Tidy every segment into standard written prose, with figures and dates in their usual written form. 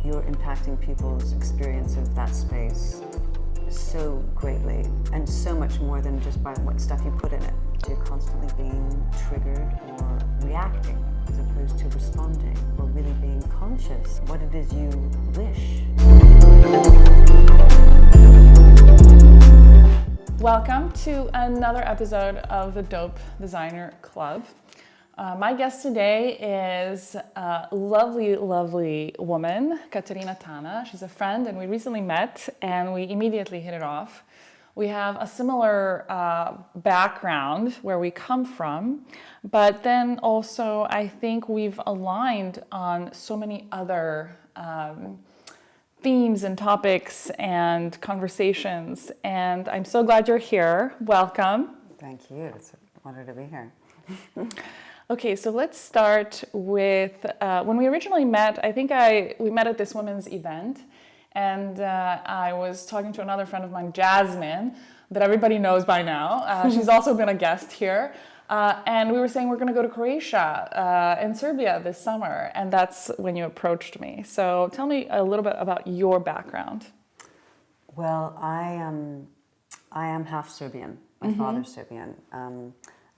you're impacting people's experience of that space so greatly, and so much more than just by what stuff you put in it. You're constantly being triggered or reacting as opposed to responding, or really being conscious what it is you wish. Welcome to another episode of the Dope Designer Club. My guest today is a lovely, lovely woman, Katerina Tana. She's a friend and we recently met and we immediately hit it off. We have a similar background where we come from, but then also I think we've aligned on so many other themes and topics and conversations, and I'm so glad you're here. Welcome. Thank you. It's an honor to be here. Okay, so let's start with when we originally met. I think we met at this women's event, and I was talking to another friend of mine, Jasmine, that everybody knows by now. She's also been a guest here. And we were saying we're going to go to Croatia and Serbia this summer, and that's when you approached me. So tell me a little bit about your background. Well, I am half Serbian. My father's Serbian,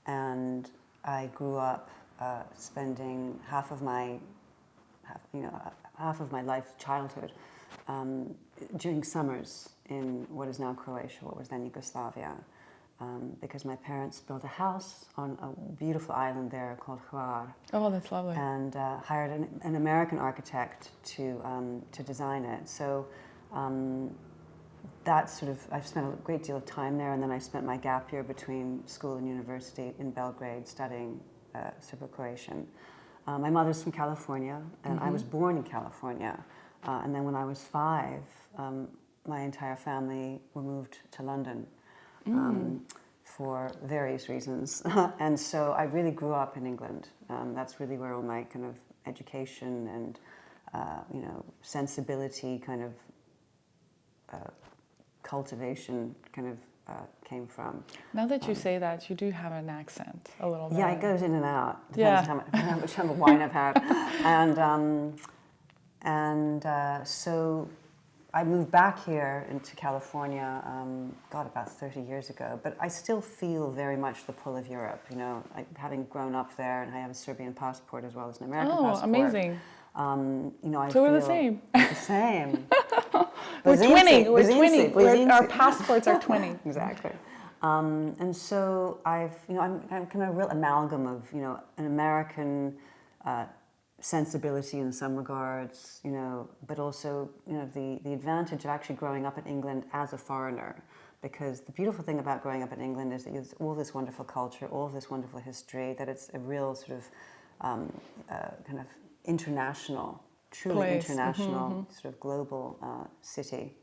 and I grew up spending half of my childhood during summers in what is now Croatia, what was then Yugoslavia. Because my parents built a house on a beautiful island there called Hvar. Oh, that's lovely. And hired an American architect to design it. So I've spent a great deal of time there, and then I spent my gap year between school and university in Belgrade studying Serbo-Croatian. My mother's from California, and I was born in California. And then when I was 5, my entire family were moved to London. For various reasons. And so I really grew up in England. That's really where all my kind of education and, sensibility kind of cultivation kind of came from. Now that you say that, you do have an accent a little bit. Yeah, it goes in and out. Depends how much wine I've had. So I moved back here into California, about 30 years ago, but I still feel very much the pull of Europe, having grown up there, and I have a Serbian passport as well as an American passport. Oh, amazing. So we're the same. The same. We're twinning. Our passports are twinning. Exactly. And so I'm kind of a real amalgam of, an American sensibility in some regards, but also, the advantage of actually growing up in England as a foreigner, because the beautiful thing about growing up in England is that there's all this wonderful culture, all of this wonderful history, that it's a real sort of kind of international, truly place. International, sort of global city.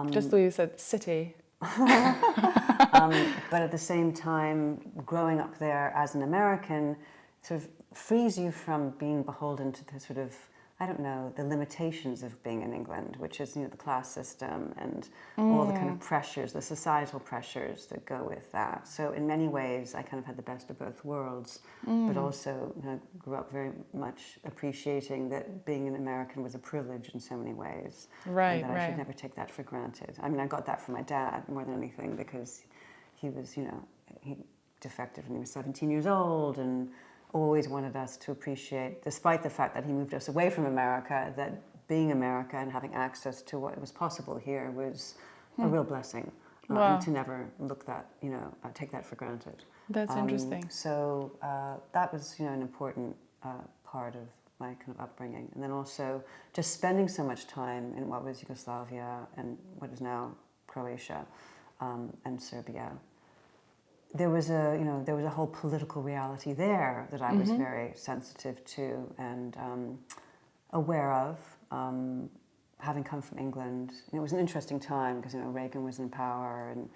Just the way you said city. But at the same time, growing up there as an American sort of frees you from being beholden to the sort of, the limitations of being in England, which is, the class system and all the kind of pressures, the societal pressures that go with that. So in many ways, I kind of had the best of both worlds, but also grew up very much appreciating that being an American was a privilege in so many ways. Right, and that I should never take that for granted. I mean, I got that from my dad more than anything, because he was, he defected when he was 17 years old, and always wanted us to appreciate, despite the fact that he moved us away from America, that being America and having access to what was possible here was a real blessing. Wow. And to never take that for granted. That's interesting. So that was, an important part of my kind of upbringing. And then also just spending so much time in what was Yugoslavia and what is now Croatia and Serbia. There was a whole political reality there that I was very sensitive to and aware of, having come from England. And it was an interesting time because Reagan was in power, and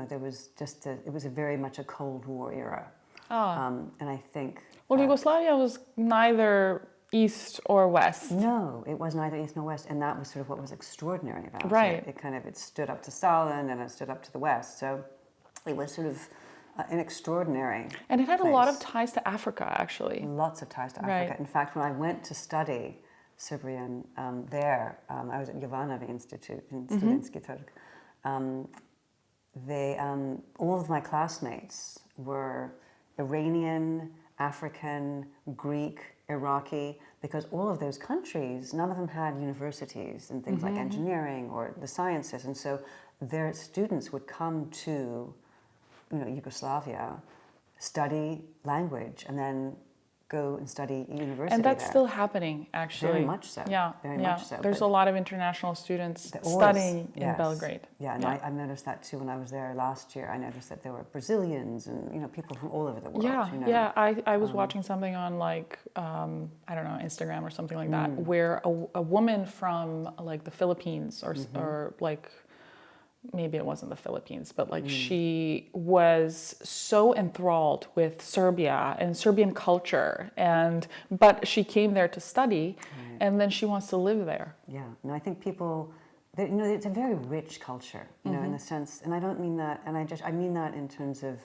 there was it was very much a Cold War era. And I think Yugoslavia was neither east or west. No, it was neither east nor west, and that was sort of what was extraordinary about it. It stood up to Stalin and it stood up to the West. So it was sort of an extraordinary And it had place. a lot of ties to Africa, actually. Lots of ties to Africa. Right. In fact, when I went to study Serbian there. I was at Jovanovi Institute in Studentski Trg. All of my classmates were Iranian, African, Greek, Iraqi, because all of those countries, none of them had universities in things like engineering or the sciences, and so their students would come to, Yugoslavia, study language, and then go and study university. And that's there. still happening, actually. Very much so. Yeah, very yeah. much so. There's a lot of international students always, studying in yes. Belgrade. Yeah, and I noticed that too when I was there last year. I noticed that there were Brazilians and people from all over the world. Yeah. I was watching something on like I don't know, Instagram or something like that, where a woman from like the Philippines or like maybe it wasn't the Philippines, but like she was so enthralled with Serbia and Serbian culture, but she came there to study, and then she wants to live there. Yeah, no, I think people, it's a very rich culture, in the sense, and I don't mean that, and I mean that in terms of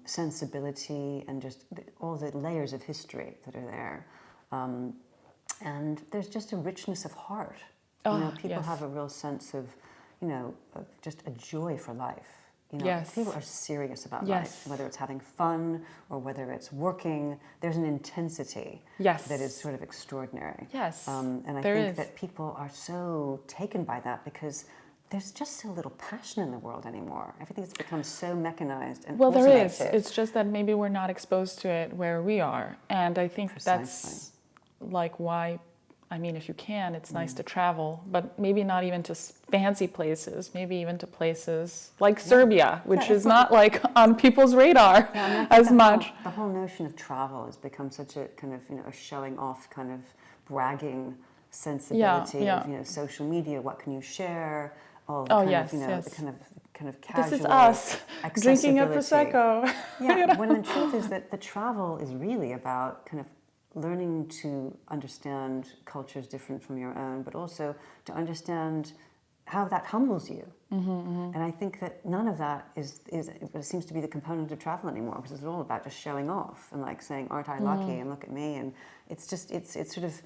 sensibility and just all the layers of history that are there, and there's just a richness of heart. People have a real sense of just a joy for life. People are serious about life, whether it's having fun or whether it's working. There's an intensity that is sort of extraordinary. Yes, and I think that people are so taken by that because there's just so little passion in the world anymore. Everything's become so mechanized and there automated. is. It's just that maybe we're not exposed to it where we are, and I think that's like why. I mean, if you can, it's nice to travel, but maybe not even to fancy places, maybe even to places like Serbia, which is not like on people's radar as much. The whole notion of travel has become such a kind of, a showing off kind of bragging sensibility of, social media. What can you share? All the kind of casual This is us drinking a Prosecco. When the truth is that the travel is really about kind of learning to understand cultures different from your own, but also to understand how that humbles you. And I think that none of that seems to be the component of travel anymore, because it's all about just showing off and like saying, aren't I lucky, and look at me, and it's just, it's sort of,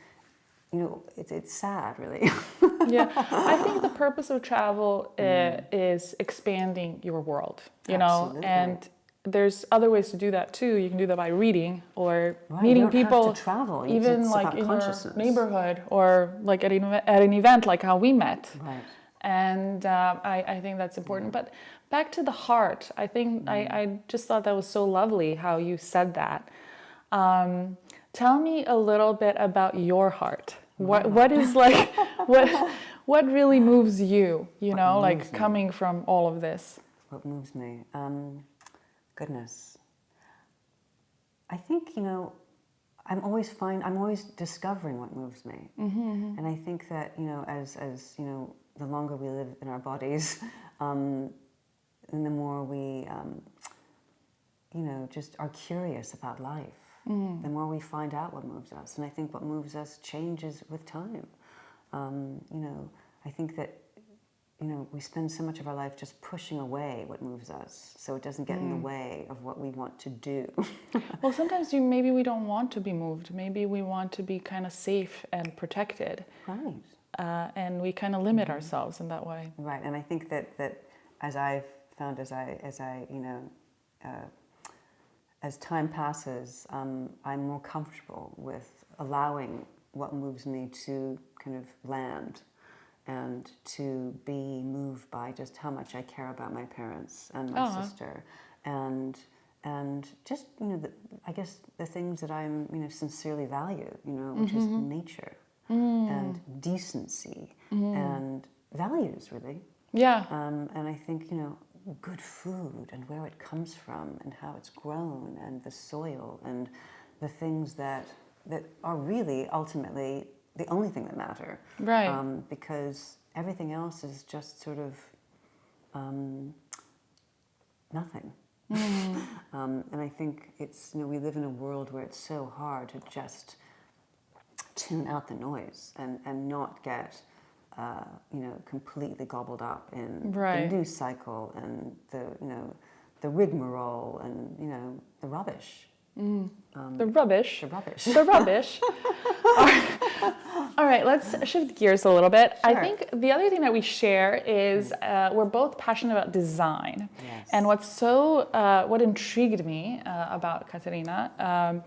it's sad, really. I think the purpose of travel is expanding your world, Absolutely. and there's other ways to do that too. You can do that by reading or you meeting don't people, have to travel. even it's like about in your consciousness. neighborhood or like at an event like how we met. Right. And I think that's important. But back to the heart, I think I just thought that was so lovely how you said that. Tell me a little bit about your heart. What is like what really moves you? Like coming from all of this. What moves me? Goodness. I think, I'm always discovering what moves me. And I think that, as the longer we live in our bodies, and the more we, just are curious about life, the more we find out what moves us. And I think what moves us changes with time. I think that we spend so much of our life just pushing away what moves us, so it doesn't get in the way of what we want to do. Well, sometimes maybe we don't want to be moved. Maybe we want to be kind of safe and protected. Right. And we kind of limit ourselves in that way. Right, and I think that as I've found, as time passes, I'm more comfortable with allowing what moves me to kind of land, and to be moved by just how much I care about my parents and my sister, and just I guess the things that I'm sincerely value, which is nature and decency and values, really. Yeah. And I think good food and where it comes from and how it's grown and the soil and the things that are really ultimately the only thing that matter, right? Because everything else is just sort of nothing. And I think it's we live in a world where it's so hard to just tune out the noise and not get completely gobbled up in the news cycle and the rigmarole and the rubbish. The rubbish. The rubbish. The rubbish. right, let's shift gears a little bit. I Sure. think the other thing that we share is we're both passionate about design. Yes. And what intrigued me about Katerina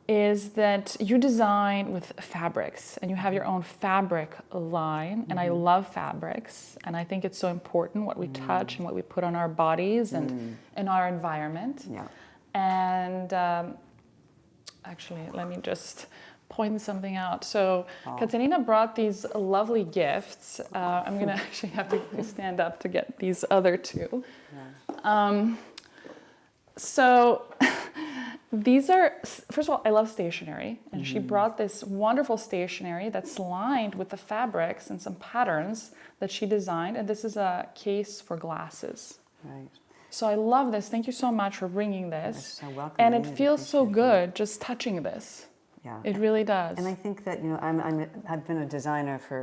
is that you design with fabrics and you have your own fabric line. And I love fabrics. And I think it's so important what we touch and what we put on our bodies and in our environment. Yeah. And actually, let me just point something out. So Katerina brought these lovely gifts. I'm gonna actually have to stand up to get these other two. So these are, first of all, I love stationery. And she brought this wonderful stationery that's lined with the fabrics and some patterns that she designed. And this is a case for glasses. Right. So I love this. Thank you so much for bringing this. You're so welcome. And I it really feels so appreciate it. good just touching this. Yeah. It really does. And I think that, I've been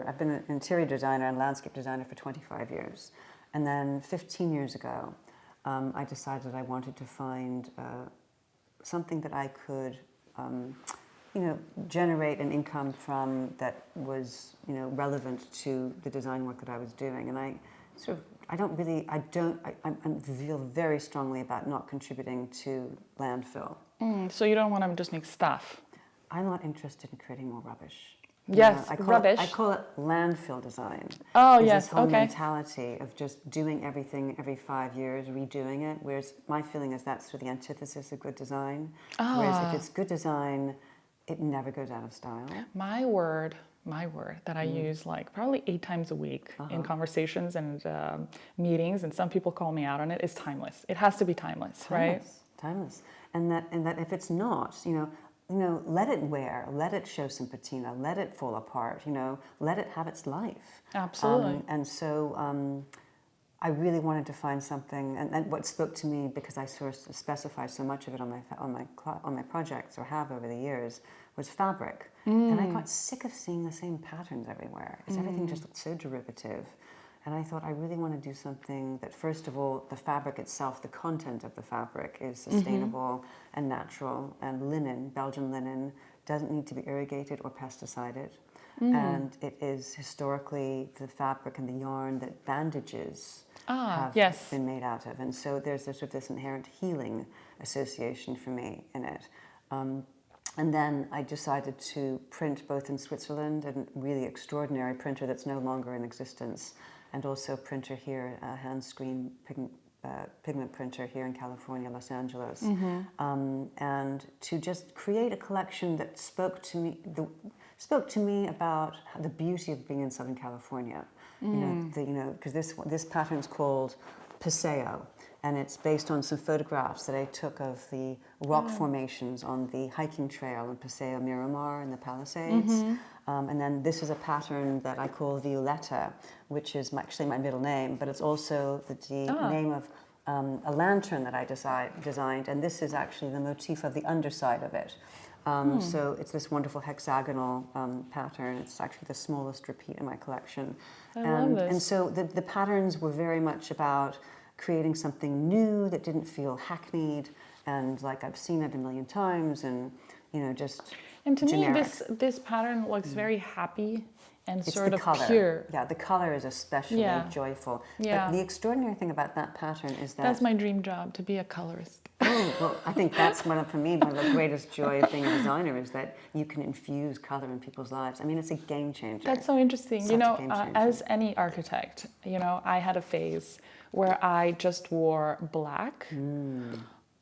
I've been an interior designer and landscape designer for 25 years. And then 15 years ago, I decided I wanted to find something that I could, generate an income from that was, relevant to the design work that I was doing. And I feel very strongly about not contributing to landfill. So you don't want to just make stuff. I'm not interested in creating more rubbish. Yes, I rubbish. call it landfill design. Oh, There's yes, this whole okay. mentality of just doing everything every 5 years, redoing it, whereas my feeling is that's sort of the antithesis of good design. Whereas if it's good design, it never goes out of style. My word that I use like probably 8 times a week in conversations and meetings, and some people call me out on it, is timeless. It has to be timeless, right? Timeless. And that if it's not, let it wear, let it show some patina, let it fall apart, let it have its life. Absolutely. And so I really wanted to find something, and what spoke to me, because I sort of specify so much of it on my projects, or have over the years, was fabric. And I got sick of seeing the same patterns everywhere. Everything just looked so derivative. And I thought I really want to do something that, first of all, the fabric itself, the content of the fabric is sustainable and natural, and linen, Belgian linen, doesn't need to be irrigated or pesticided. And it is historically the fabric and the yarn that bandages have been made out of. And so there's this inherent healing association for me in it. And then I decided to print both in Switzerland, a really extraordinary printer that's no longer in existence, and also a printer here, a hand screen pigment printer here in California, Los Angeles. And to just create a collection that spoke to me about the beauty of being in Southern California. Because this pattern's called Paseo, and it's based on some photographs that I took of the rock formations on the hiking trail in Paseo Miramar in the Palisades. And then this is a pattern that I call Violetta, which is actually my middle name, but it's also the name of a lantern that I designed, and this is actually the motif of the underside of it. So it's this wonderful hexagonal pattern. It's actually the smallest repeat in my collection. I love this. And so the patterns were very much about creating something new that didn't feel hackneyed and like I've seen it a million times, and just And to generic. me, this pattern looks very happy and It's sort the of color. pure. Yeah, the color is especially Yeah. joyful. Yeah. But the extraordinary thing about that pattern is that... That's my dream job, to be a colorist. Oh, well, I think that's one of the greatest joy of being a designer, is that you can infuse color in people's lives. I mean, it's a game changer. That's so interesting. Such a game changer. As any architect, I had a phase where I just wore black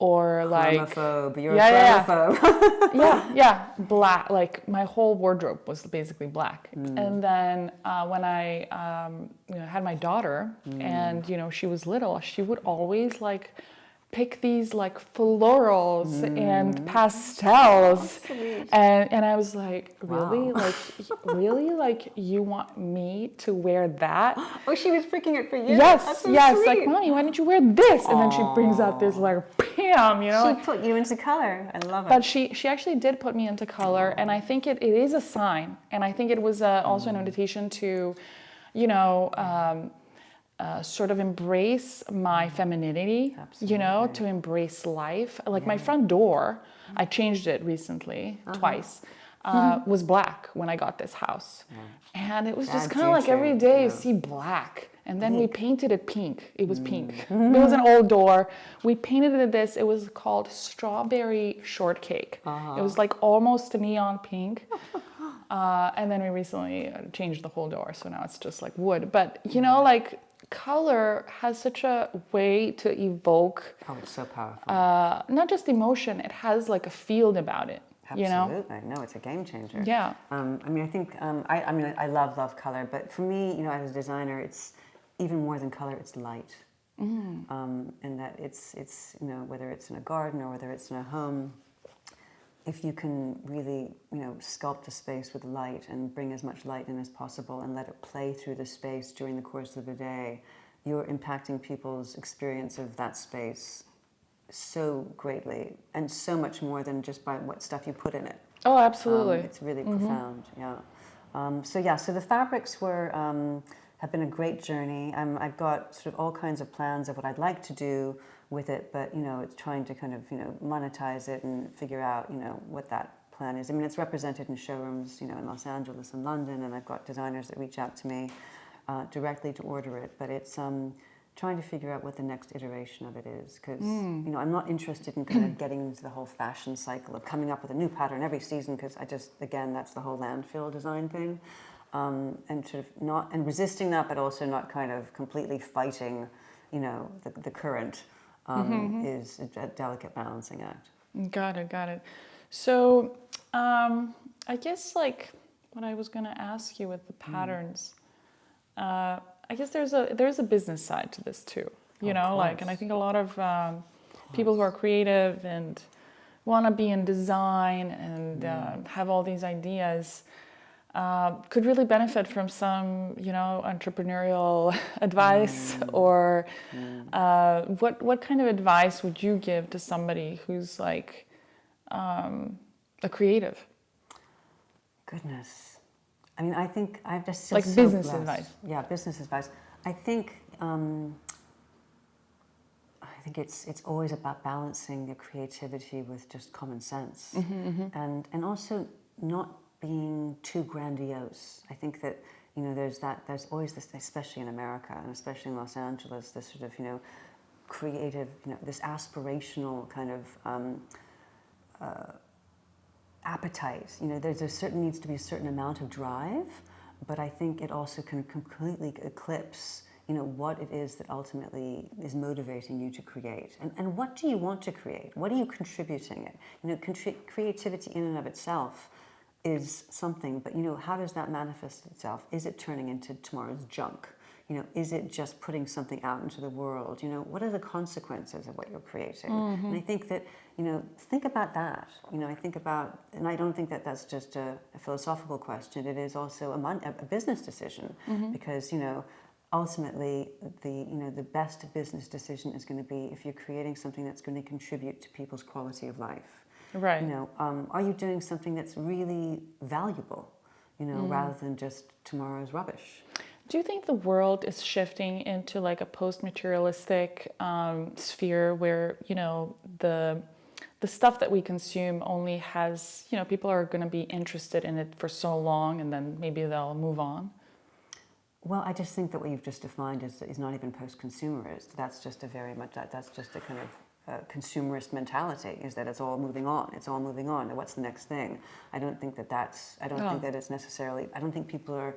or like... Chromophobe, you're Yeah, a chromophobe. black. Like my whole wardrobe was basically black. And then when I had my daughter, and she was little, she would always like pick these like florals and pastels, and I was like, really, Wow. really, like you want me to wear that? Oh, she was freaking it for you. Yes, That's so yes. sweet. Like, mommy, why don't you wear this? And then she brings out this like, bam, She put you into color. I love it. But she actually did put me into color, and I think it is a sign, and I think it was also an invitation to, sort of embrace my femininity, Absolutely. to embrace life. Like my front door, I changed it recently twice. was black when I got this house. And it was just Bad kind of like every juju, day you yeah. see black. And then we painted it pink. It was pink. Mm-hmm. There was an old door. We painted it this. It was called Strawberry Shortcake. It was like almost a neon pink. And then we recently changed the whole door. So now it's just like wood. But, you know, like color has such a way to evoke Oh, it's so powerful. not just emotion, it has like a field about it. You know? Absolutely. No, it's a game changer. Yeah. I mean, I think, I mean, I love color, but for me, you know, as a designer, it's even more than color, it's light. And that it's, you know, whether it's in a garden or whether it's in a home, if you can really, you know, sculpt a space with light and bring as much light in as possible and let it play through the space during the course of the day, you're impacting people's experience of that space so greatly, and so much more than just by what stuff you put in it. Oh, absolutely. It's really profound, yeah. So the fabrics were have been a great journey. I've got sort of all kinds of plans of what I'd like to do with it, but you know, it's trying to kind of, you know, monetize it and figure out, you know, what that plan is. I mean, it's represented in showrooms, you know, in Los Angeles and London, and I've got designers that reach out to me directly to order it, but it's trying to figure out what the next iteration of it is, because you know, I'm not interested in kind of getting into the whole fashion cycle of coming up with a new pattern every season, because I just, again, that's the whole landfill design thing, and sort of not, and resisting that, but also not kind of completely fighting, you know, the current is a delicate balancing act. Got it. So I guess like what I was going to ask you with the patterns, I guess there's a business side to this too, you know, like, and I think a lot of people who are creative and want to be in design and have all these ideas could really benefit from some, you know, entrepreneurial advice or what kind of advice would you give to somebody who's like a creative? Goodness. I mean, I think I've just like so business blessed. advice. Yeah, business advice. I think it's always about balancing your creativity with just common sense, and also not being too grandiose. I think that, you know, there's always this, especially in America and especially in Los Angeles, this sort of, you know, creative, you know, this aspirational kind of appetite. You know, needs to be a certain amount of drive, but I think it also can completely eclipse, you know, what it is that ultimately is motivating you to create. And what do you want to create? What are you contributing it? You know, creativity in and of itself is something, but you know, how does that manifest itself? Is it turning into tomorrow's junk? You know, is it just putting something out into the world? You know, what are the consequences of what you're creating? And I think that, you know, think about that. You know, I think about, and I don't think that that's just a philosophical question. It is also a business decision, because, you know, ultimately the best business decision is going to be if you're creating something that's going to contribute to people's quality of life. Right. You know, are you doing something that's really valuable? You know, rather than just tomorrow's rubbish. Do you think the world is shifting into like a post-materialistic sphere where, you know, the stuff that we consume only has, you know, people are going to be interested in it for so long and then maybe they'll move on? Well, I just think that what you've just defined is not even post-consumerist. That's just that's just a kind of consumerist mentality, is that it's all moving on. It's all moving on. What's the next thing? I don't think that think that it's necessarily, I don't think people are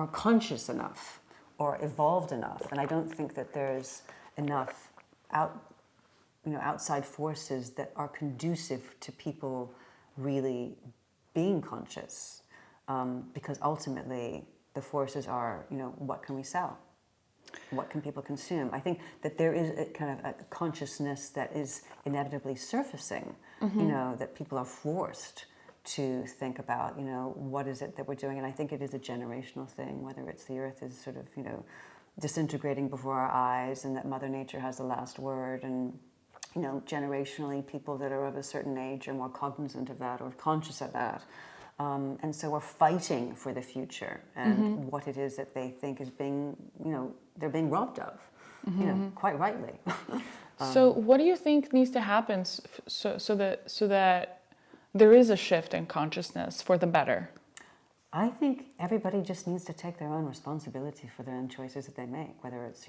conscious enough or evolved enough, and I don't think that there's enough outside forces that are conducive to people really being conscious, because ultimately the forces are, you know, what can we sell? What can people consume? I think that there is a kind of a consciousness that is inevitably surfacing, you know, that people are forced to think about, you know, what is it that we're doing? And I think it is a generational thing, whether it's the earth is sort of, you know, disintegrating before our eyes and that Mother Nature has the last word, and, you know, generationally people that are of a certain age are more cognizant of that or conscious of that. And so we're fighting for the future and what it is that they think is being, you know, they're being robbed of, you know, quite rightly. So what do you think needs to happen so that there is a shift in consciousness for the better? I think everybody just needs to take their own responsibility for their own choices that they make, whether it's,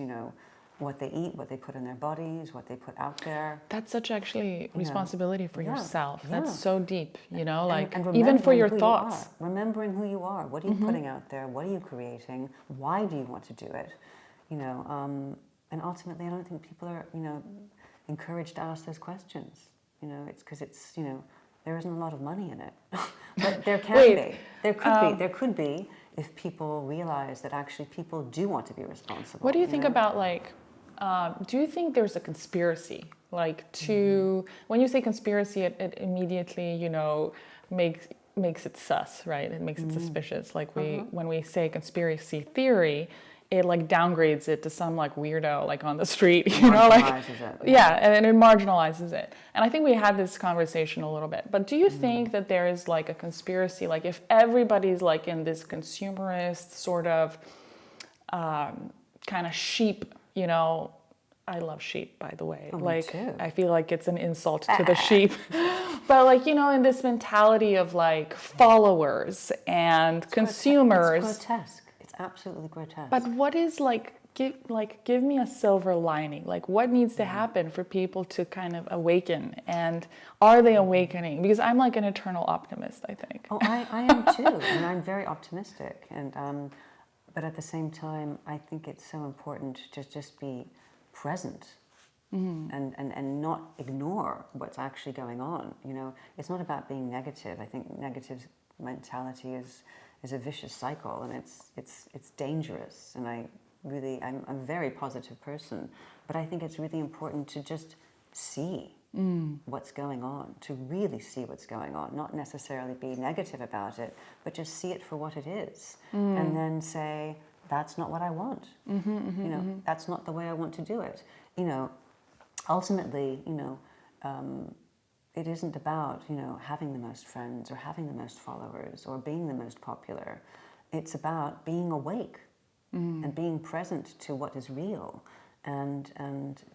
what they eat, what they put in their bodies, what they put out there. That's such actually responsibility for yourself. Yeah. That's so deep, like and even for remembering your who thoughts. you are, remembering who you are. What are you putting out there? What are you creating? Why do you want to do it? And ultimately, I don't think people are, encouraged to ask those questions. It's because there isn't a lot of money in it. But there can be. There could be if people realize that actually people do want to be responsible. What do you think about do you think there's a conspiracy? When you say conspiracy, it immediately, makes it sus, right? It makes it suspicious. When we say conspiracy theory, it downgrades it to some weirdo on the street, Marginalizes it. Yeah, and it marginalizes it. And I think we had this conversation a little bit. But do you think that there is a conspiracy, if everybody's in this consumerist sort of kind of sheep, I love sheep, by the way. Oh, me too. I feel like it's an insult to the sheep. But in this mentality of followers and consumers. It's grotesque. It's absolutely grotesque. But what is give me a silver lining. What needs to happen for people to kind of awaken? And are they awakening? Because I'm an eternal optimist, I think. Oh, I am too. And I'm very optimistic. And but at the same time, I think it's so important to just be present and not ignore what's actually going on. It's not about being negative. I think negative mentality is a vicious cycle, and it's dangerous. And I'm a very positive person, but I think it's really important to just see what's going on, to really see what's going on, not necessarily be negative about it, but just see it for what it is, and then say, that's not what I want. That's not the way I want to do it. Ultimately, it isn't about, having the most friends or having the most followers or being the most popular. It's about being awake and being present to what is real and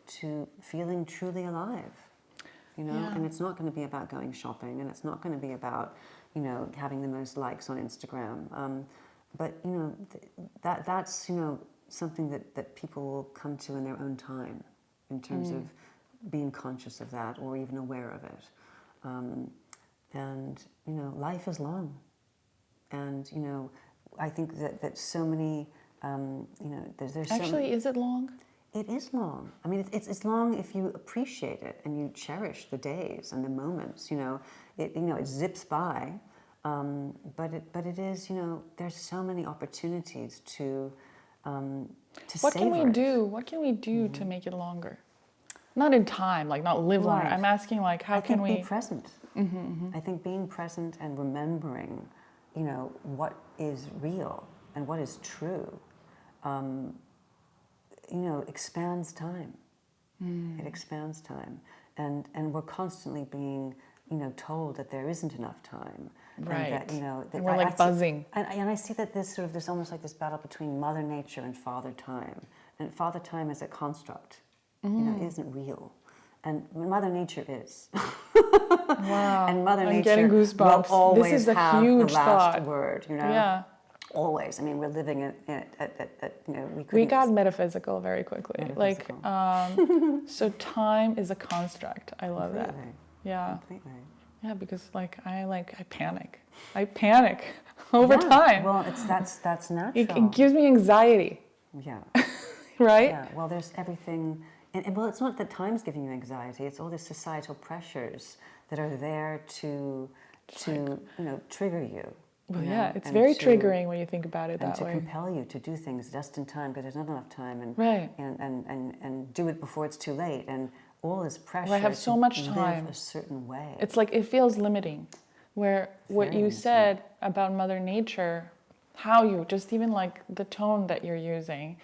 to feeling truly alive. And it's not going to be about going shopping, and it's not going to be about, having the most likes on Instagram. But, that's, something that people will come to in their own time in terms of being conscious of that or even aware of it. And, life is long. And, I think that so many, there's Actually, is it long? It is long. I mean, it's long if you appreciate it and you cherish the days and the moments. It zips by, but it is. There's so many opportunities to What can we savor it. do? What can we do to make it longer? Not in time, not live longer. Right. I'm asking, how I can think we be present. I think being present and remembering, what is real and what is true. Expands time. It expands time. And we're constantly being, told that there isn't enough time. Right. And that, And we're buzzing. And I see that there's almost like this battle between Mother Nature and Father Time. And Father Time is a construct. It isn't real. And Mother Nature is. Wow. And Mother I'm Nature getting goosebumps. will always This is a have huge the last thought. word, Yeah. Always. I mean, we're living we We got metaphysical very quickly. So time is a construct. I love that. Completely. Yeah. Completely. Yeah, because I panic. I panic over time. Well, that's natural. It gives me anxiety, Yeah. right? Yeah. Well, there's everything, and well, it's not that time's giving you anxiety. It's all the societal pressures that are there to trigger you. Well, yeah, it's and very to- triggering when you think about it and that to way. compel you to do things just in time because there's not enough time, and Right. and do it before it's too late, and all this pressure. I have so to much live time. a certain way. It's it feels limiting. Where what Very you limiting. said about Mother Nature, how you just even the tone that you're using,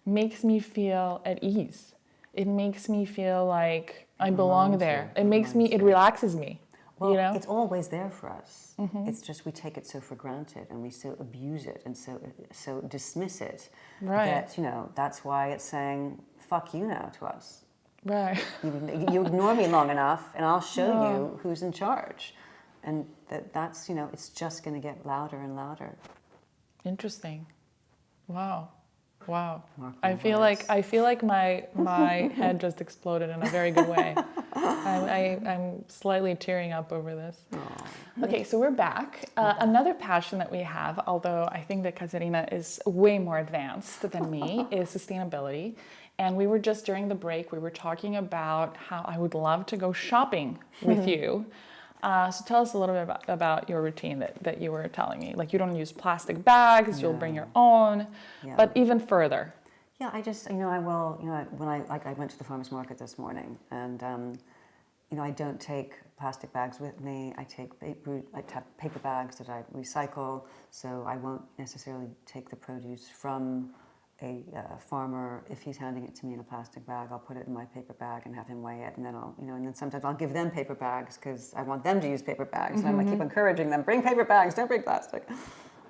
makes me feel at ease. It makes me feel like I belong Reminds there. you. It makes me. It relaxes me. Well, it's always there for us. It's just we take it so for granted and we so abuse it and so dismiss it. Right. That that's why it's saying "fuck you" now to us. Right. You ignore me long enough, and I'll show you who's in charge. and that's, you know, it's just going to get louder and louder. Interesting. Wow. Wow. Mark I my feel words. like my head just exploded in a very good way. I'm slightly tearing up over this. Aw. Okay, so we're back. Another passion that we have, although I think that Katerina is way more advanced than me, is sustainability. And we were just during the break, we were talking about how I would love to go shopping with you. So tell us a little bit about your routine that you were telling me. Like you don't use plastic bags, you'll bring your own, Yeah. but even further. Yeah, I just, you know, I will, you know, when I went to the farmer's market this morning, and, you know, I don't take plastic bags with me. I take paper bags that I recycle, so I won't necessarily take the produce from a farmer. If he's handing it to me in a plastic bag, I'll put it in my paper bag and have him weigh it, and then I'll, you know, and then sometimes I'll give them paper bags because I want them to use paper bags, and I keep encouraging them, bring paper bags, don't bring plastic.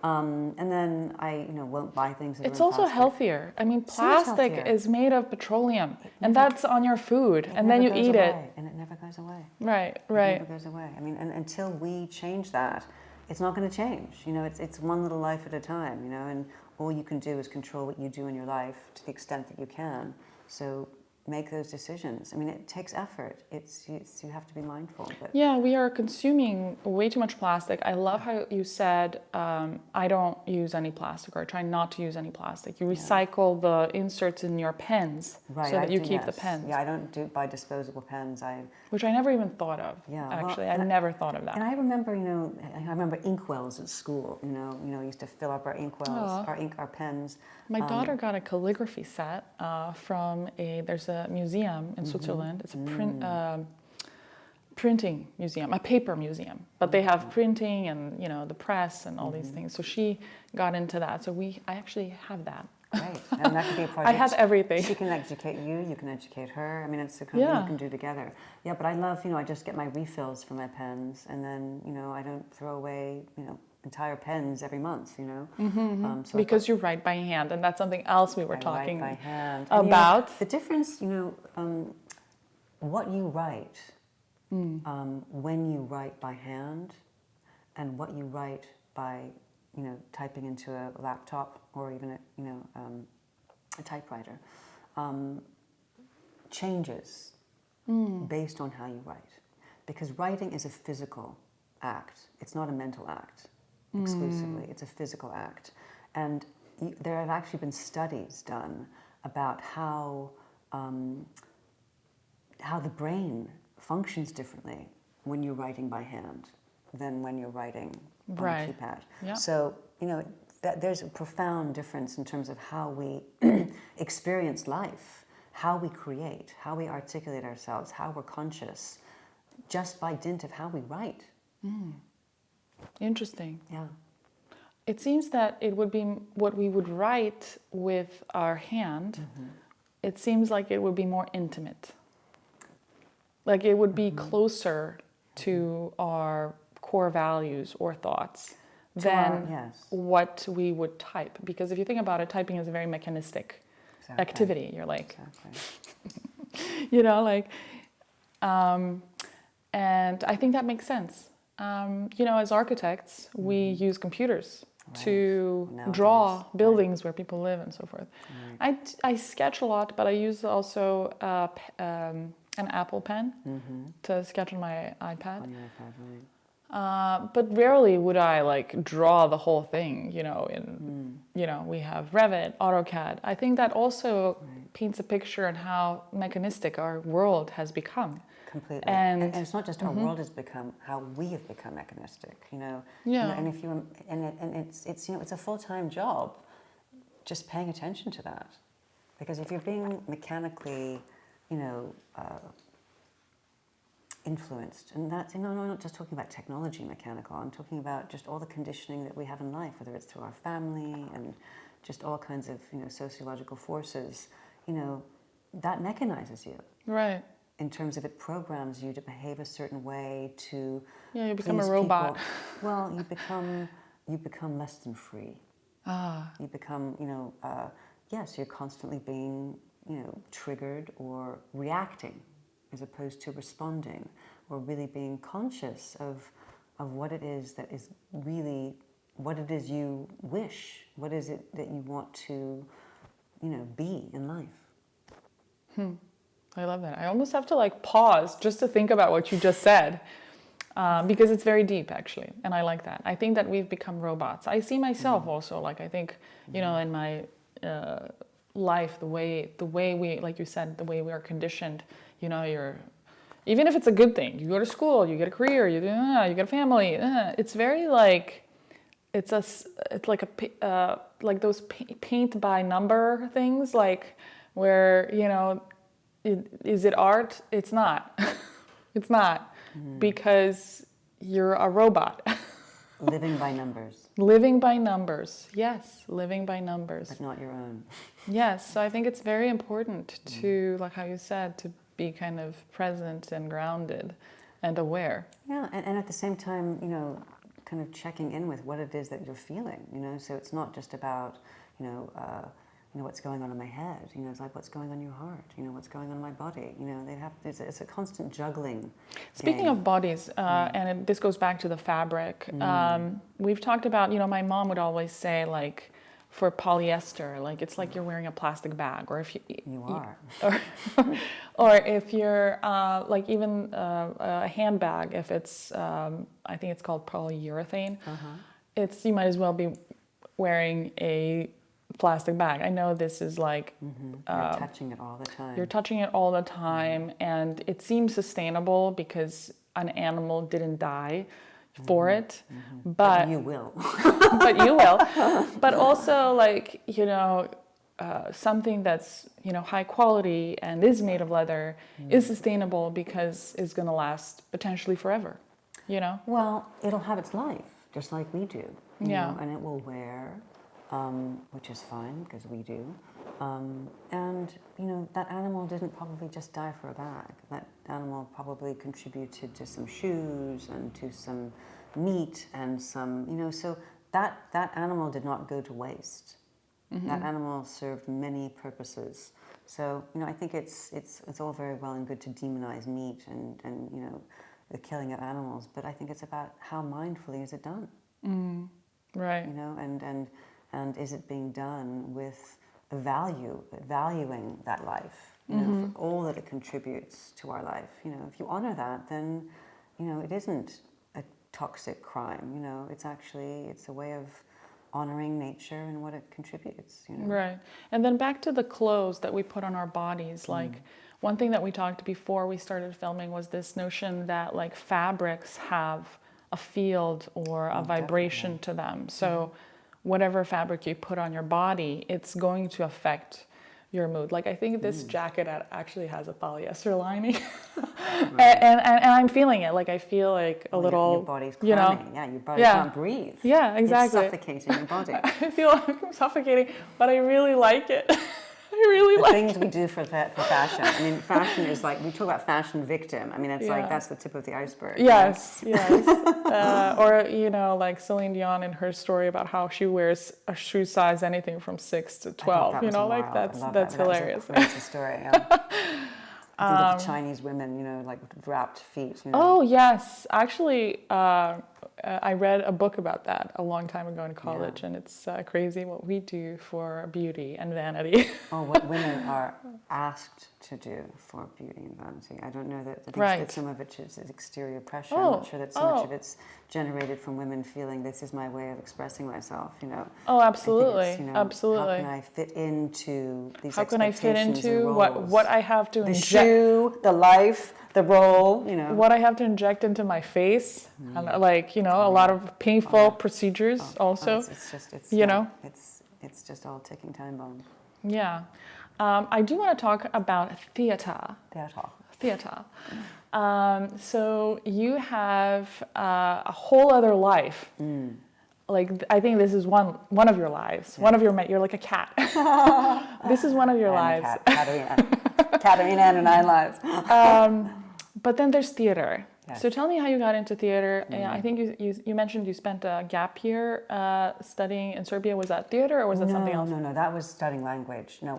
And then I, you know, won't buy things that It's are in also plastic. healthier. I mean, So much plastic healthier. is made of petroleum, and that's on your food, and then never you goes eat it. away, and it never goes away. Right, It right. never goes away. I mean, and until we change that, it's not going to change. You know, it's one little life at a time, you know, and all you can do is control what you do in your life to the extent that you can. So make those decisions. I mean, it takes effort. You have to be mindful. But Yeah, we are consuming way too much plastic. I love how you said, I don't use any plastic, or I try not to use any plastic. You recycle the inserts in your pens right, so that you do, keep the yes. pens. Yeah, I don't buy disposable pens. Which I never even thought of. Yeah, Actually, well, I never thought of that. And I remember, you know, I remember inkwells at school. You know, used to fill up our inkwells, our pens. My daughter got a calligraphy set from there's a museum in Switzerland. It's a printing museum, a paper museum, but they have printing and, you know, the press and all these things. So she got into that. So I actually have that. Great, and that could be a project. I have everything. She can educate you, you can educate her. I mean, it's the kind of thing you can do together. Yeah, but I love, you know, I just get my refills for my pens, and then, you know, I don't throw away, you know, entire pens every month, you know. So Because you write by hand, and that's something else we were talking write by hand. about. And, you know, the difference, you know, what you write when you write by hand, and what you write by, you know, typing into a laptop or even a typewriter, changes based on how you write. Because writing is a physical act. It's not a mental act exclusively. It's a physical act. And there have actually been studies done about how the brain functions differently when you're writing by hand than when you're writing on a keypad. Yeah. So, you know, there's a profound difference in terms of how we experience life, how we create, how we articulate ourselves, how we're conscious, just by dint of how we write. Interesting. Yeah. It seems that it would be what we would write with our hand. It seems like it would be more intimate. Like it would be closer to our core values or thoughts than what we would type. Because if you think about it, typing is a very mechanistic activity. You're like, you know, like, and I think that makes sense. You know, as architects, we use computers to draw buildings where people live and so forth. I sketch a lot, but I use also an Apple pen to sketch on my iPad. On your iPad, right. But rarely would I like draw the whole thing, you know, you know, we have Revit, AutoCAD. I think that also paints a picture on how mechanistic our world has become. Completely. And it's not just our world has become, how we have become mechanistic, you know. Yeah. And if you it's you know, it's a full-time job just paying attention to that. Because if you're being mechanically, you know, influenced, and that's, you know, I'm not just talking about technology mechanical, I'm talking about just all the conditioning that we have in life, whether it's through our family and just all kinds of, you know, sociological forces, you know, that mechanizes you. Right. In terms of it programs you to behave a certain way, to you become a please robot. people. Well, you become less than free. You become, you know, yes, you're constantly being, you know, triggered or reacting as opposed to responding, or really being conscious of what it is that is really, what it is you wish, what is it that you want to, be in life. I love that. I almost have to like pause just to think about what you just said. Because it's very deep, actually, and I like that. I think that we've become robots. I see myself also, like I think, in my life, the way we, like you said, the way we are conditioned. You're, even if it's a good thing, you go to school, you get a career, you get a family. It's very like, it's like like those paint by number things, like where is it art? It's not. It's not. Because you're a robot. Living by numbers. Living by numbers. Yes, living by numbers. But not your own. Yes, so I think it's very important to, like how you said, to be kind of present and grounded and aware. Yeah, and at the same time, kind of checking in with what it is that you're feeling, so it's not just about, what's going on in my head, it's like what's going on in your heart, what's going on in my body, it's a constant juggling. Speaking game. of bodies, this goes back to the fabric, we've talked about, my mom would always say, like, for polyester, like it's like you're wearing a plastic bag, or if you are, or if you're like even a handbag, if it's I think it's called polyurethane, it's, you might as well be wearing a plastic bag. I know this is like you're touching it all the time. You're touching it all the time, and it seems sustainable because an animal didn't die for it, but you will. but you will. But also, like, something that's high quality and is made of leather is sustainable because it's going to last potentially forever. Well, it'll have its life just like we do. you Yeah. know, and it will wear, which is fine because we do. And, you know, that animal didn't probably just die for a bag. That animal probably contributed to some shoes and to some meat and some, you know, so that animal did not go to waste. Mm-hmm. That animal served many purposes. So, you know, I think it's all very well and good to demonize meat and you know, the killing of animals, but I think it's about how mindfully is it done. Mm. Right. You know, and is it being done with a valuing that life, you know, for all that it contributes to our life. You know, if you honor that, then, you know, it isn't a toxic crime, you know, it's a way of honoring nature and what it contributes, you know. Right. And then back to the clothes that we put on our bodies, like one thing that we talked before we started filming was this notion that like fabrics have a field or a vibration to them. So whatever fabric you put on your body, it's going to affect your mood. Like I think this jacket actually has a polyester lining, and I'm feeling it. Like I feel like a little. Your body's cramming. You know, your body can't breathe. Yeah, exactly. It's suffocating your body. I feel like I'm suffocating, but I really like it. I really the like things we do for fashion. I mean, fashion is like, we talk about fashion victim. I mean, it's like, that's the tip of the iceberg. Yes, yes. Or, you know, like Celine Dion in her story about how she wears a shoe size anything from 6 to 12. You know, like that's hilarious. That was a crazy story, yeah. I think of the Chinese women, you know, like with wrapped feet. You know? Oh, yes. Actually, I read a book about that a long time ago in college, and it's crazy what we do for beauty and vanity. Oh, what women are asked to do for beauty and vanity. I don't know that. I think that some of it is exterior pressure. I'm not sure that so much of it's generated from women feeling this is my way of expressing myself, you know. Oh, absolutely. You know, absolutely. How can I fit into these How can I fit into roles? what I have to inject? The shoe, the life, the role, you know. What I have to inject into my face, and like, you know, a lot of painful procedures also. It's you know, it's just all ticking time bomb. Yeah. I do want to talk about theater. Theater. So you have a whole other life. Like, I think this is one of your lives. One of you're like a cat. This is one of your lives. Katerina and I lives. But then there's theater. Yes. So tell me how you got into theater. I think you mentioned you spent a gap year studying in Serbia. Was that theater or was that something else? No. That was studying language. No,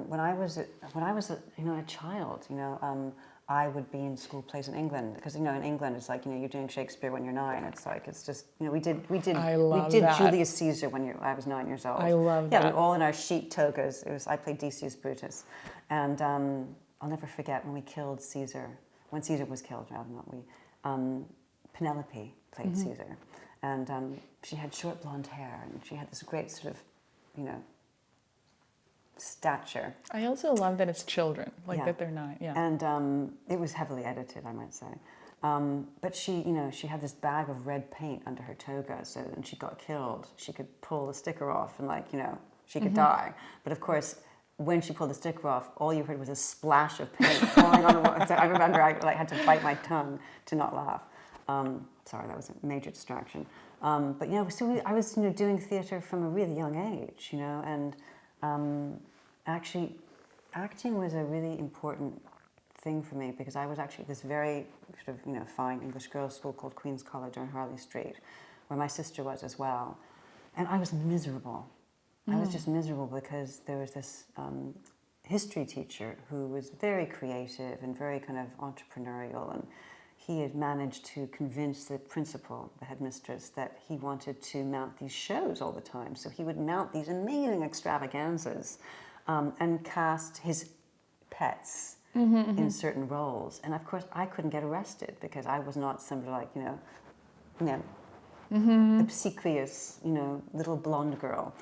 when I was a child, you know, I would be in school plays in England, because in England it's like you're doing Shakespeare when you're 9. It's like it's just we did I love that. Julius Caesar when I was 9 years old. I love that. Yeah, we were all in our chic togas. I played Decius Brutus, and I'll never forget when we killed Caesar. When Caesar was killed, rather not we. Penelope played Caesar, and she had short blonde hair, and she had this great sort of stature. I also love that it's children, Yeah. that they're not, yeah. And it was heavily edited, I might say. But she had this bag of red paint under her toga, so when she got killed, she could pull the sticker off and she could die. But of course, when she pulled the sticker off, all you heard was a splash of paint falling on the wall. So I remember I had to bite my tongue to not laugh. Sorry, that was a major distraction. But so I was doing theatre from a really young age, and actually, acting was a really important thing for me, because I was actually at this very sort of fine English girls' school called Queen's College on Harley Street, where my sister was as well, and I was miserable. I was just miserable because there was this history teacher who was very creative and very kind of entrepreneurial, and he had managed to convince the principal, the headmistress, that he wanted to mount these shows all the time. So he would mount these amazing extravaganzas and cast his pets in certain roles. And of course, I couldn't get arrested because I was not somebody like, obsequious, little blonde girl,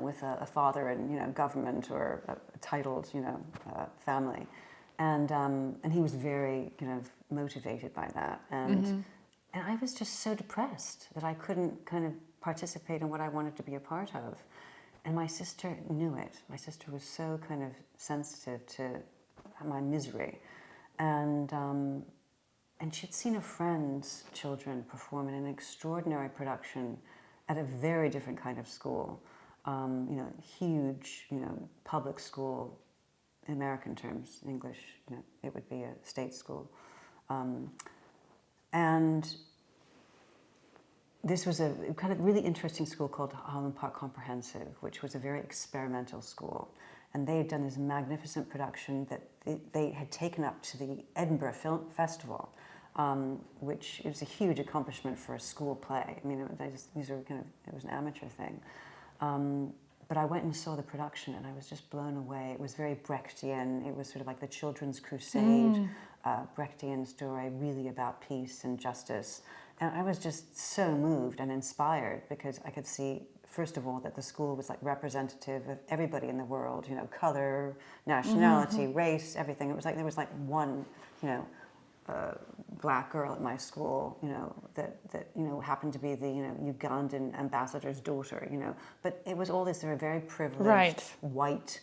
with a father in, government or a titled, family. And he was very kind of motivated by that. And I was just so depressed that I couldn't kind of participate in what I wanted to be a part of. And my sister knew it. My sister was so kind of sensitive to my misery. And she'd seen a friend's children perform in an extraordinary production at a very different kind of school. Huge, public school. In American terms, in English, it would be a state school. And this was a kind of really interesting school called Holland Park Comprehensive, which was a very experimental school. And they had done this magnificent production that they had taken up to the Edinburgh Film Festival, which is a huge accomplishment for a school play. I mean, it was an amateur thing. But I went and saw the production, and I was just blown away. It was very Brechtian. It was sort of like the Children's Crusade, Brechtian story, really about peace and justice. And I was just so moved and inspired, because I could see, first of all, that the school was like representative of everybody in the world, color, nationality, race, everything. It was like there was like one, black girl at my school, that happened to be the Ugandan ambassador's daughter, but it was all this very privileged white,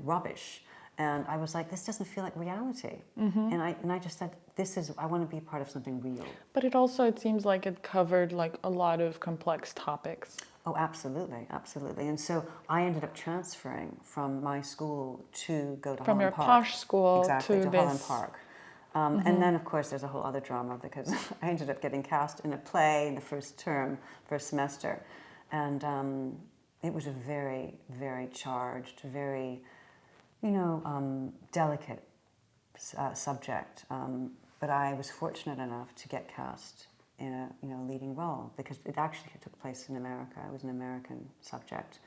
rubbish, and I was like, this doesn't feel like reality, and I just said, I want to be part of something real. But it seems like it covered like a lot of complex topics. Oh, absolutely, absolutely. And so I ended up transferring from my school to go to from Holland your Park. posh school Exactly, to Holland this. Park. And then, of course, there's a whole other drama, because I ended up getting cast in a play in the first semester. And it was a very, very charged, very, delicate subject. But I was fortunate enough to get cast in a leading role, because it actually took place in America. It was an American subject.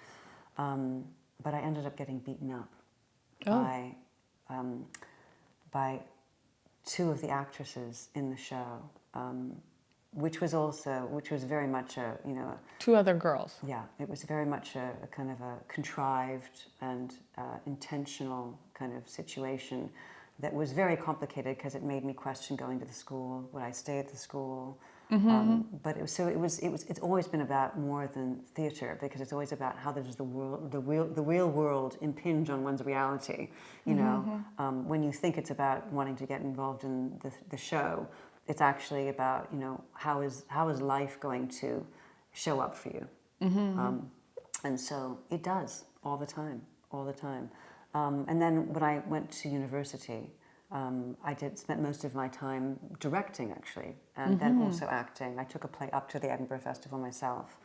But I ended up getting beaten up by two of the actresses in the show, which was very much a, two other girls. Yeah, it was very much a kind of a contrived and intentional kind of situation that was very complicated, because it made me question going to the school. Would I stay at the school? But it's always been about more than theatre, because it's always about how does the real world impinge on one's reality. When you think it's about wanting to get involved in the show, it's actually about how is life going to show up for you. And so it does all the time. And then when I went to university, I spent most of my time directing, actually, and then also acting. I took a play up to the Edinburgh Festival myself.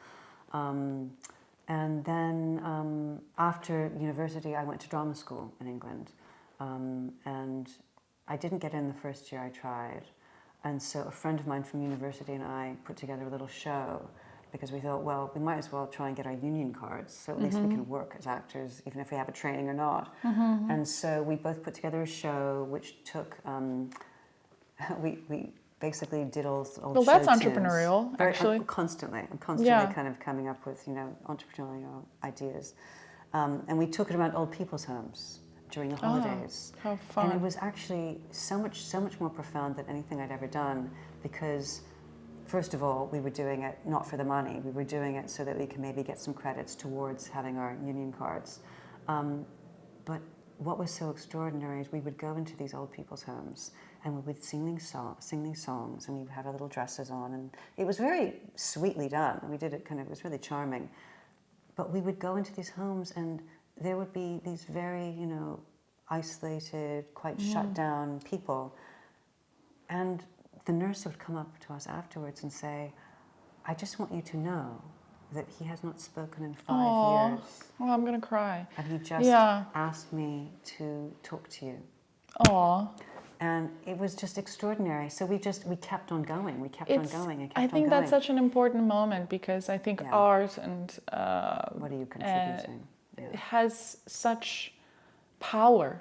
And then after university, I went to drama school in England. And I didn't get in the first year I tried. And so a friend of mine from university and I put together a little show because we thought, well, we might as well try and get our union cards so at least we can work as actors even if we have a training or not. And so we both put together a show which took, we basically did all well, show that's tunes. entrepreneurial, actually. I'm constantly Yeah. kind of coming up with, entrepreneurial ideas. And we took it around old people's homes during the holidays. How fun. And it was actually so much more profound than anything I'd ever done because, first of all, we were doing it not for the money. We were doing it so that we can maybe get some credits towards having our union cards. But what was so extraordinary is we would go into these old people's homes and we would sing these songs and we would have our little dresses on. And it was very sweetly done. We did it it was really charming. But we would go into these homes and there would be these very, isolated, quite shut down people. And the nurse would come up to us afterwards and say, I just want you to know that he has not spoken in 5 years. Oh, I'm going to cry. And he just asked me to talk to you. Aw. And it was just extraordinary. So we kept on going. We kept on going and kept on going. I think that's such an important moment because I think art and what are you contributing? Has such power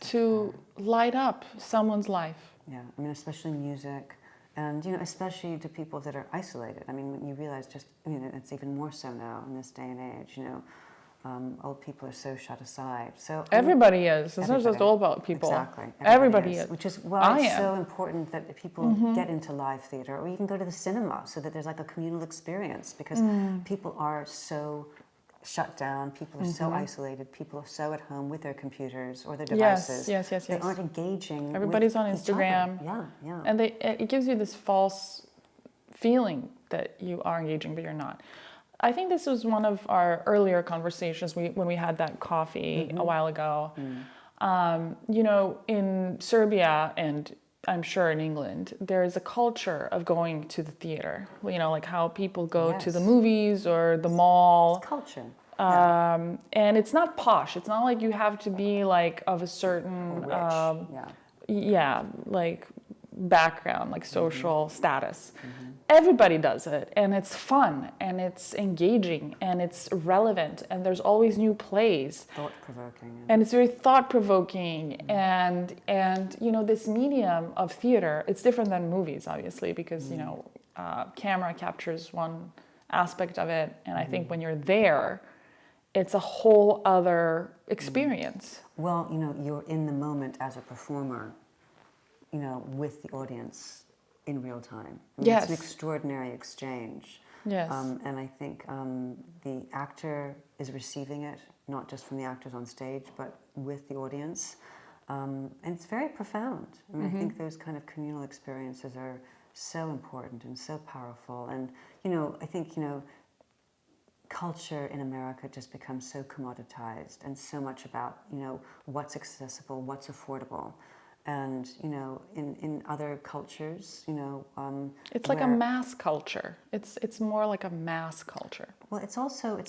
to light up someone's life. Yeah, I mean, especially music, and especially to people that are isolated. I mean, when you realize it's even more so now in this day and age. Old people are so shut aside. So everybody is. It's not just all about people. Exactly. Everybody is. Which is why it's so important that people get into live theater or even go to the cinema so that there's like a communal experience because people are so shut down, people are so isolated, people are so at home with their computers or their devices. Yes. They aren't engaging. Everybody's on with Instagram. Each other. Yeah. And it gives you this false feeling that you are engaging, but you're not. I think this was one of our earlier conversations when we had that coffee a while ago. In Serbia and I'm sure in England, there is a culture of going to the theater. Like how people go to the movies or the mall. It's culture. And it's not posh. It's not like you have to be like of a certain like background, like social status. Everybody does it, and it's fun, and it's engaging, and it's relevant, and there's always new plays. Thought-provoking. And it's very thought-provoking, and this medium of theater, it's different than movies, obviously, because, camera captures one aspect of it, and I think when you're there, it's a whole other experience. Well, you're in the moment as a performer, with the audience in real time. Yes. It's an extraordinary exchange. Yes. And I think the actor is receiving it, not just from the actors on stage, but with the audience. And it's very profound. I mean, I think those kind of communal experiences are so important and so powerful. And, I think, culture in America just becomes so commoditized and so much about, what's accessible, what's affordable. And, in other cultures, it's like a mass culture. It's more like a mass culture. Well, it's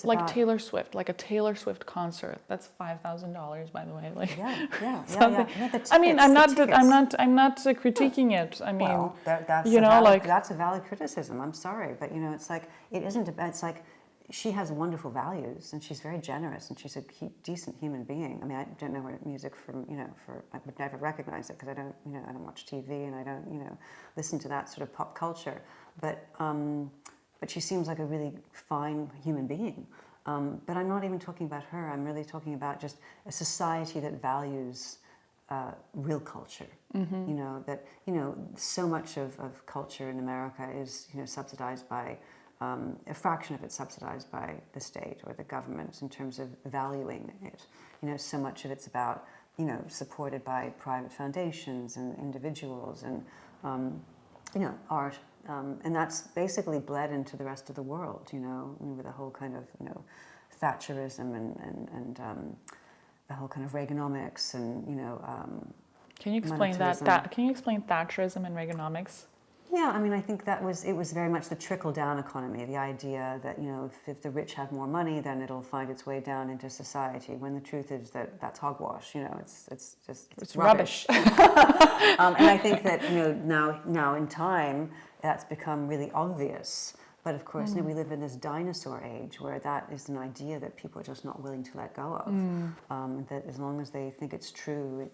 like about Taylor Swift, like a Taylor Swift concert. That's $5,000, by the way. Like yeah. I mean, I'm not critiquing it. I mean, well, that's a valid criticism. I'm sorry, but it's like it isn't. It's like she has wonderful values and she's very generous and she's a decent human being. I mean, I don't know her music from, I would never recognize it because I don't watch TV and I don't, listen to that sort of pop culture. But she seems like a really fine human being. But I'm not even talking about her. I'm really talking about just a society that values real culture. That, so much of culture in America is, subsidized by a fraction of it subsidized by the state or the government in terms of valuing it. So much of it's about, supported by private foundations and individuals and, art. And that's basically bled into the rest of the world, with the whole kind of, Thatcherism and the whole kind of Reaganomics and, Can you explain that? Can you explain Thatcherism and Reaganomics? Yeah, I mean, I think it was very much the trickle-down economy, the idea that, if the rich have more money, then it'll find its way down into society, when the truth is that that's hogwash, it's rubbish. And I think that, now in time, that's become really obvious. But of course, we live in this dinosaur age where that is an idea that people are just not willing to let go of. That as long as they think it's true,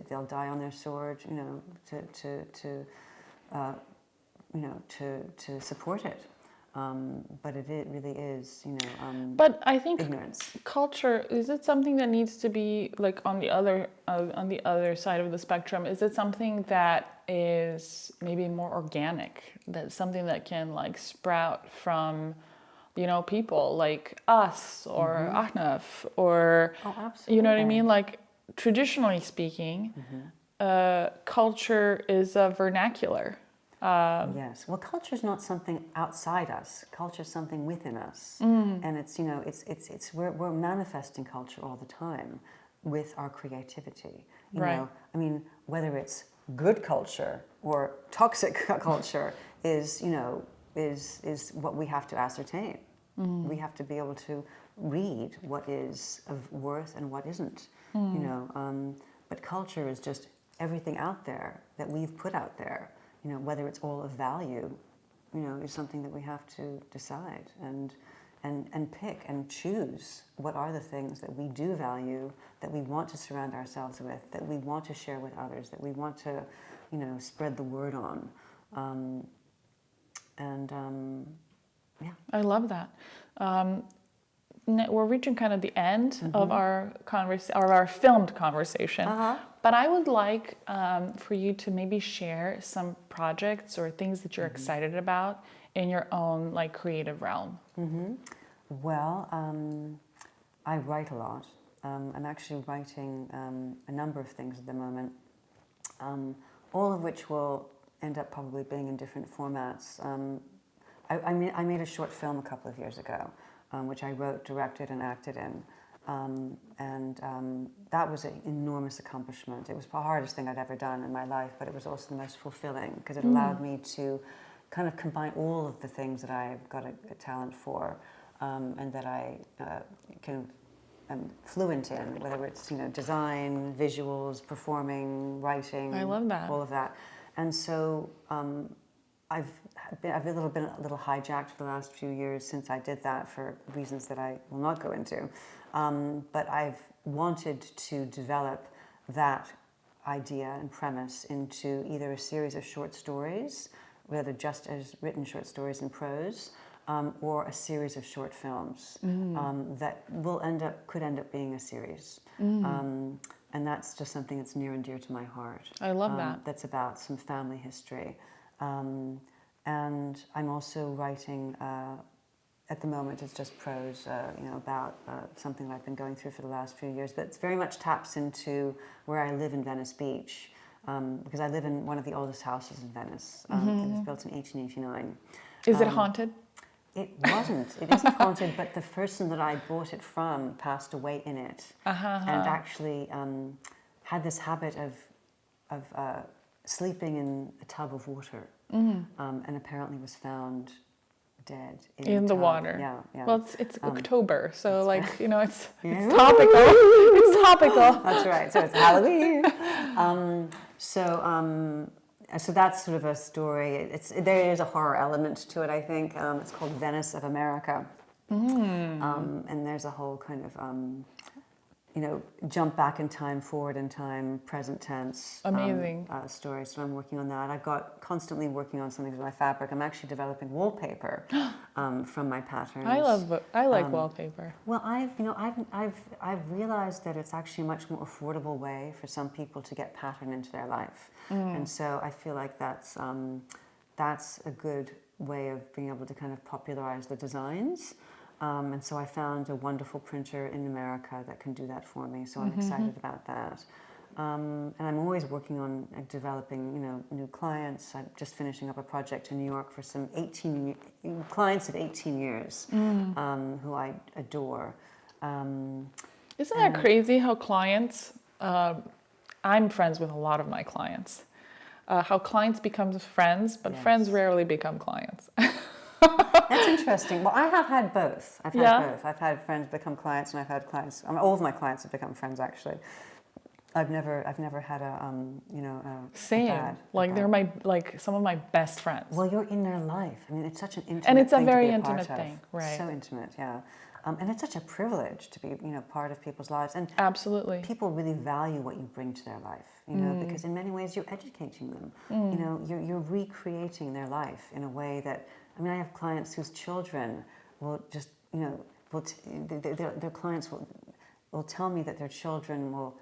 they'll die on their sword, to support it. But it really is, But I think ignorance. culture, is it something that needs to be like on the other side of the spectrum? Is it something that is maybe more organic? That's something that can like sprout from, people like us or Ahnaf or, Oh, absolutely. you know what I mean? Like traditionally speaking, culture is a vernacular. Yes. Well, culture is not something outside us. Culture is something within us, and it's we're manifesting culture all the time with our creativity. Right. I mean, whether it's good culture or toxic culture is what we have to ascertain. We have to be able to read what is of worth and what isn't. But culture is just everything out there that we've put out there. Whether it's all of value, is something that we have to decide and pick and choose. What are the things that we do value, that we want to surround ourselves with, that we want to share with others, that we want to, spread the word on. Yeah. I love that. We're reaching kind of the end of our filmed conversation. But I would like for you to maybe share some projects or things that you're excited about in your own like creative realm. Well, I write a lot. I'm actually writing a number of things at the moment, all of which will end up probably being in different formats. I made a short film a couple of years ago, which I wrote, directed, and acted in. That was an enormous accomplishment. It was the hardest thing I'd ever done in my life, but it was also the most fulfilling because it allowed me to kind of combine all of the things that I've got a talent for, and that I am fluent in, whether it's design, visuals, performing, writing. I love that. All of that. And so I've been a little hijacked for the last few years since I did that for reasons that I will not go into. But I've wanted to develop that idea and premise into either a series of short stories, whether just as written short stories in prose, or a series of short films that could end up being a series. And that's just something that's near and dear to my heart. I love that. That's about some family history. And I'm also writing, at the moment it's just prose, about something that I've been going through for the last few years, but it very much taps into where I live in Venice Beach, because I live in one of the oldest houses in Venice. It was built in 1889. Is it haunted? It wasn't. It isn't haunted, but the person that I bought it from passed away in it, and actually had this habit of sleeping in a tub of water, and apparently was found dead in the tub. Yeah. Yeah. Well, it's October, so it's topical. It's topical. That's right. So it's Halloween. So that's sort of a story. There is a horror element to it, I think. It's called Venice of America. And there's a whole kind of, jump back in time, forward in time, present tense. Amazing. Story. So I'm working on that. I've got constantly working on something with my fabric. I'm actually developing wallpaper from my patterns. I like wallpaper. Well, I've realized that it's actually a much more affordable way for some people to get pattern into their life, and so I feel like that's a good way of being able to kind of popularize the designs. And so I found a wonderful printer in America that can do that for me. So I'm excited about that. And I'm always working on developing, new clients. I'm just finishing up a project in New York for some clients of 18 years who I adore. Isn't that crazy how clients, I'm friends with a lot of my clients, how clients become friends, but Yes. friends rarely become clients. That's interesting. Well, I have had both. I've had Yeah. both. I've had friends become clients, and I've had clients. All of my clients have become friends, actually. I've never had a Same. Like they're some of my best friends. Well, you're in their life. I mean, it's such an intimate And it's a thing very to be a intimate part of. thing, right? So intimate, yeah. And it's such a privilege to be, part of people's lives. And Absolutely. people really value what you bring to their life, because in many ways you're educating them. You're recreating their life in a way that, I have clients whose children will just, their clients will tell me that their children will,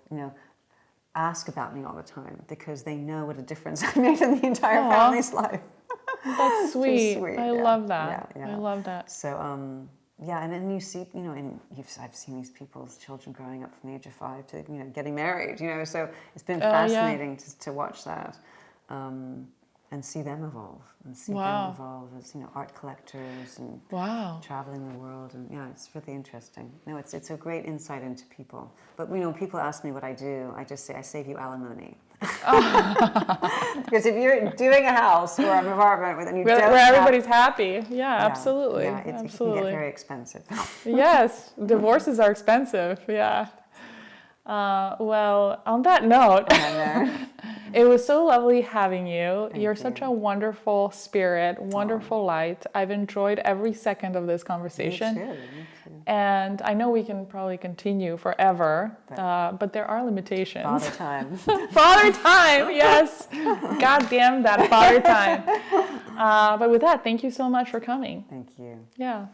ask about me all the time because they know what a difference I made in the entire Aw. family's life. That's sweet. Sweet, I yeah. love that. Yeah, yeah. I love that. So, and then you see, I've seen these people's children growing up from the age of 5 to, getting married, so it's been fascinating to watch that, and see them evolve, and see them evolve as, art collectors and traveling the world, and it's really interesting. No, it's a great insight into people. But, when people ask me what I do, I just say, I save you alimony. Because if you're doing a house or an apartment and you don't where everybody's happy, absolutely, it can get very expensive. Yes, divorces are expensive. Yeah. Well, on that note, it was so lovely having you. You're such a wonderful spirit, wonderful light. I've enjoyed every second of this conversation. Me too. And I know we can probably continue forever, but there are limitations. Father time. Father time, yes. God damn that father time. But with that, thank you so much for coming. Thank you. Yeah.